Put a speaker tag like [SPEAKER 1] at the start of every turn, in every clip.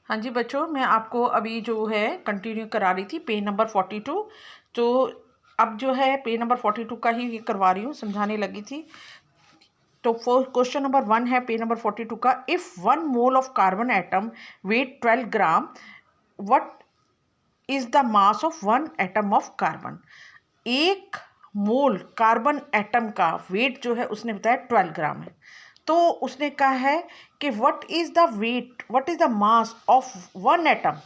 [SPEAKER 1] हाँ जी बच्चों, मैं आपको अभी जो है कंटिन्यू करा रही थी पेज नंबर 42। तो अब जो है पेज नंबर 42 का ही करवा रही हूँ, समझाने लगी थी। तो क्वेश्चन नंबर 1 है पेज नंबर 42 का। If 1 mole of carbon atom weight 12 gram, what is the mass of 1 atom of carbon. एक मोल कार्बन एटम का वेट जो है उसने बताया 12 ग्राम है। तो उसने कहा है कि what is the weight, what is the mass of 1 atom.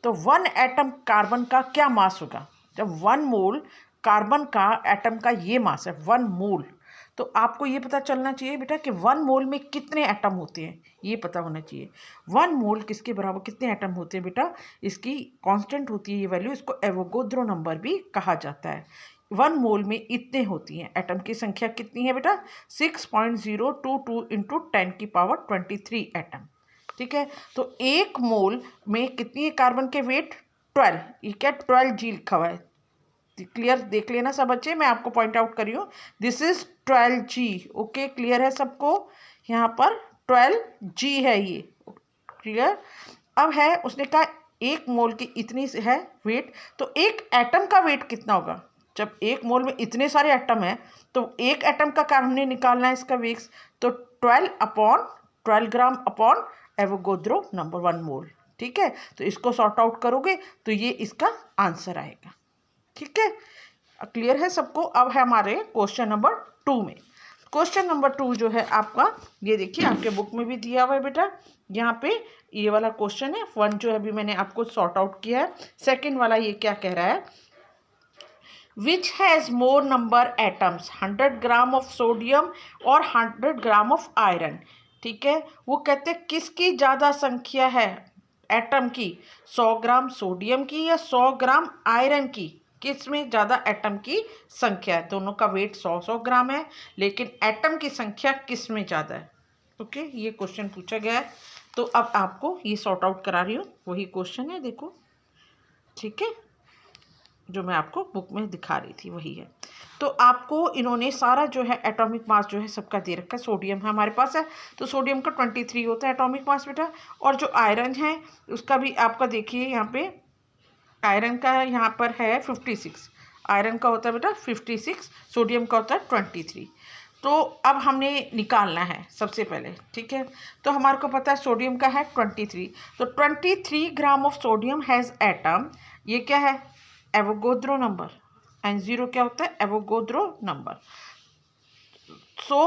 [SPEAKER 1] तो 1 एटम कार्बन का क्या मास होगा। जब 1 मोल कार्बन का एटम का ये मास है 1 मोल, तो आपको ये पता चलना चाहिए बेटा कि 1 मोल में कितने एटम होते हैं, ये पता होना चाहिए। 1 मोल किसके बराबर कितने एटम होते हैं बेटा, इसकी कांस्टेंट होती है ये वैल्यू, इसको एवोगाड्रो नंबर भी कहा जाता है। 1 मोल में इतने होती हैं, एटम की संख्या कितनी है बेटा 6.022 इंटू 10⁻23 एटम। ठीक है, तो एक मोल में कितनी है कार्बन के वेट 12, ये क्या 12 जी लिखा हुआ है। क्लियर देख लेना सब बच्चे, मैं आपको पॉइंट आउट करी हूँ, this is 12 g. Okay, clear है सबको, यहाँ पर 12 जी है ये। क्लियर। अब है उसने कहा एक मोल की इतनी है वेट, तो एक एटम का वेट कितना होगा। जब एक मोल में इतने सारे एटम हैं तो एक एटम का हमने निकालना है इसका वेट, तो 12 ग्राम अपॉन एवोगाड्रो नंबर 1 मोल। ठीक है, तो इसको सॉर्ट आउट करोगे तो ये इसका आंसर आएगा। ठीक है, क्लियर है सबको। अब है हमारे क्वेश्चन नंबर 2 में। क्वेश्चन नंबर 2 जो है आपका, ये देखिए आपके बुक में भी दिया हुआ है बेटा, यहाँ पे ये वाला क्वेश्चन है। 1 जो है अभी मैंने आपको सॉर्ट आउट किया है। सेकेंड वाला ये क्या कह रहा है, which has more number atoms 100 gram of sodium और 100 ग्राम ऑफ आयरन। ठीक है, वो कहते हैं किसकी ज़्यादा संख्या है एटम की, 100 ग्राम सोडियम की या 100 ग्राम आयरन की, किस में ज़्यादा एटम की संख्या है। दोनों का वेट 100 ग्राम है, लेकिन एटम की संख्या किस में ज़्यादा है। ओके, ये क्वेश्चन पूछा गया है। तो अब आपको ये सॉर्ट आउट करा रही हूँ, वही क्वेश्चन है देखो। ठीक है, जो मैं आपको बुक में दिखा रही थी वही है। तो आपको इन्होंने सारा जो है एटॉमिक मास जो है सबका दे रखा है। सोडियम है हमारे पास है, तो सोडियम का 23 होता है एटॉमिक मास बेटा। और जो आयरन है उसका भी आपका देखिए यहाँ पे, आयरन का यहाँ पर है 56, आयरन का होता है बेटा 56, सोडियम का होता है 23। तो अब हमने निकालना है सबसे पहले। ठीक है, तो हमारे को पता है सोडियम का है 23, तो 23 ग्राम ऑफ सोडियम हैज़ एटम, ये क्या है एवोगाड्रो नंबर, N0 क्या होता है Avogadro number. So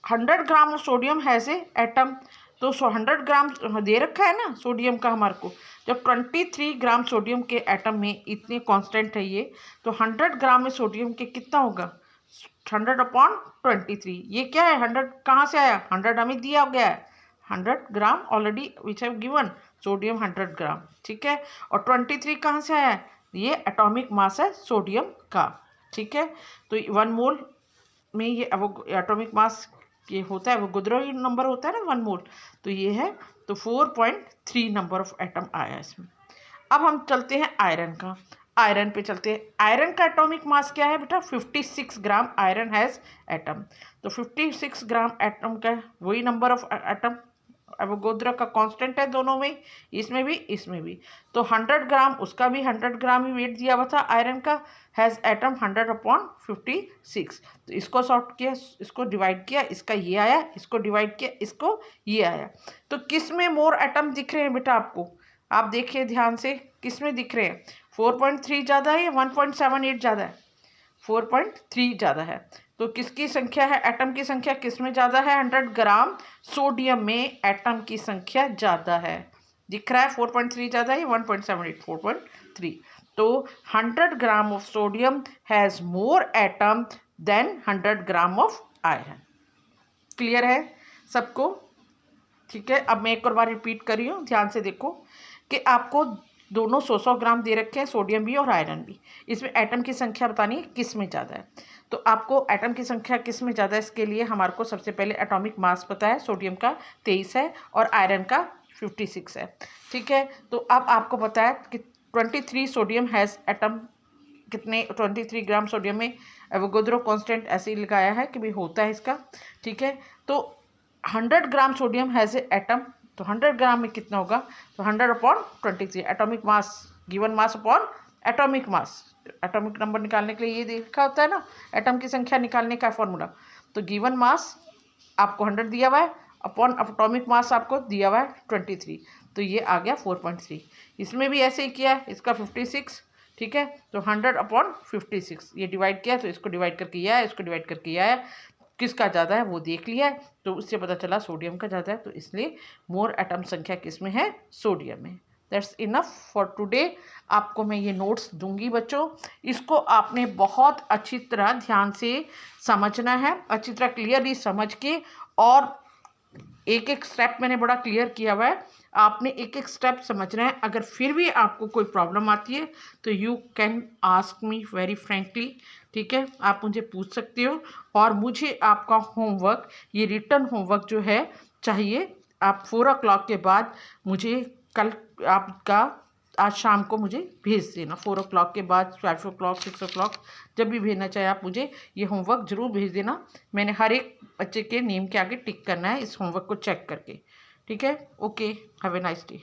[SPEAKER 1] 100 gram of sodium has a atom, तो 100 ग्राम दे रखा है ना सोडियम का हमारे को। जब 23 ग्राम सोडियम के एटम में इतने कांस्टेंट है ये, तो 100 ग्राम में सोडियम के कितना होगा 100/23। ये क्या है 100 कहाँ से आया, 100 हमें दिया गया है, 100 gram already which have given, sodium 100 gram. ठीक है, और 23 कहाँ से आया है, ये एटॉमिक मास है सोडियम का। ठीक है, तो 1 मोल में ये एटॉमिक मास ये होता है, एवोगाड्रो नंबर होता है ना 1 मोल, तो ये है, तो 4.3 नंबर ऑफ एटम आया इसमें। अब हम चलते हैं आयरन का, आयरन पे चलते हैं। आयरन का एटॉमिक मास क्या है बेटा 56 ग्राम आयरन हैज़ एटम। तो 56 ग्राम एटम का वही नंबर ऑफ एटम, एवोगाड्रो का कांस्टेंट है दोनों में, इसमें भी इसमें भी। तो 100 ग्राम, उसका भी 100 ग्राम ही वेट दिया हुआ था आयरन का, हैज़ एटम 100/56। तो इसको सॉर्ट किया, इसको डिवाइड किया, इसका ये आया, इसको डिवाइड किया, इसको ये आया। तो किस में मोर एटम दिख रहे हैं बेटा आपको, आप देखिए ध्यान से, किस में दिख रहे हैं 4.3 ज़्यादा है या 1.78 ज़्यादा है, 4.3 ज़्यादा है। तो किसकी संख्या है, एटम की संख्या किस में ज़्यादा है, 100 ग्राम सोडियम में एटम की संख्या ज़्यादा है। दिख रहा है 4.3 ज़्यादा है, 1.78, 4.3। तो 100 gram of sodium has more atom than 100 gram of iron. Clear है सबको। ठीक है, अब मैं एक और बार रिपीट कर रही हूँ, ध्यान से देखो कि आपको दोनों 100 ग्राम दे रखे हैं, सोडियम भी और आयरन भी। इसमें एटम की संख्या बतानी है किस में ज़्यादा है। तो आपको एटम की संख्या किस में ज़्यादा है, इसके लिए हमारे को सबसे पहले एटॉमिक मास पता है, सोडियम का 23 है और आयरन का 56 है। ठीक है, तो अब आपको पता है कि 23 सोडियम हैज़ एटम, कितने 23 ग्राम सोडियम में एवोगाड्रो कांस्टेंट ऐसे ही लगाया है कि भाई होता है इसका। ठीक है, तो 100 gram sodium has a atom, तो 100 ग्राम में कितना होगा, तो 100/23 atomic mass, given mass upon atomic mass. Atomic number निकालने के लिए ये देखा होता है ना, एटम की संख्या निकालने का फॉर्मूला। तो गिवन मास आपको 100 दिया हुआ है, अपॉन एटॉमिक मास आपको दिया हुआ है 23, तो ये आ गया 4.3। इसमें भी ऐसे ही किया है, इसका 56, ठीक है, तो 100/56 ये डिवाइड किया, तो इसको डिवाइड करके यह है, इसको डिवाइड करके यह है, किसका ज़्यादा है वो देख लिया है, तो उससे पता चला सोडियम का ज़्यादा है, तो इसलिए मोर एटम संख्या किस में है, सोडियम में। That's enough for today. आपको मैं ये नोट्स दूंगी बच्चों, इसको आपने बहुत अच्छी तरह ध्यान से समझना है, अच्छी तरह क्लियरली समझ के, और एक एक स्टेप मैंने बड़ा क्लियर किया हुआ है, आपने एक एक स्टेप समझना है। अगर फिर भी आपको कोई प्रॉब्लम आती है तो you can ask me very frankly, ठीक है, आप मुझे पूछ सकते हो। और मुझे आपका होमवर्क, ये रिटर्न होमवर्क जो है चाहिए, आप 4 o'clock के बाद मुझे कल आपका आज शाम को मुझे भेज देना। 4 o'clock के बाद 5 o'clock 6 o'clock जब भी भेजना चाहे आप मुझे ये होमवर्क ज़रूर भेज देना। मैंने हर एक बच्चे के नेम के आगे टिक करना है इस होमवर्क को चेक करके, ठीक है। Okay, have a nice day.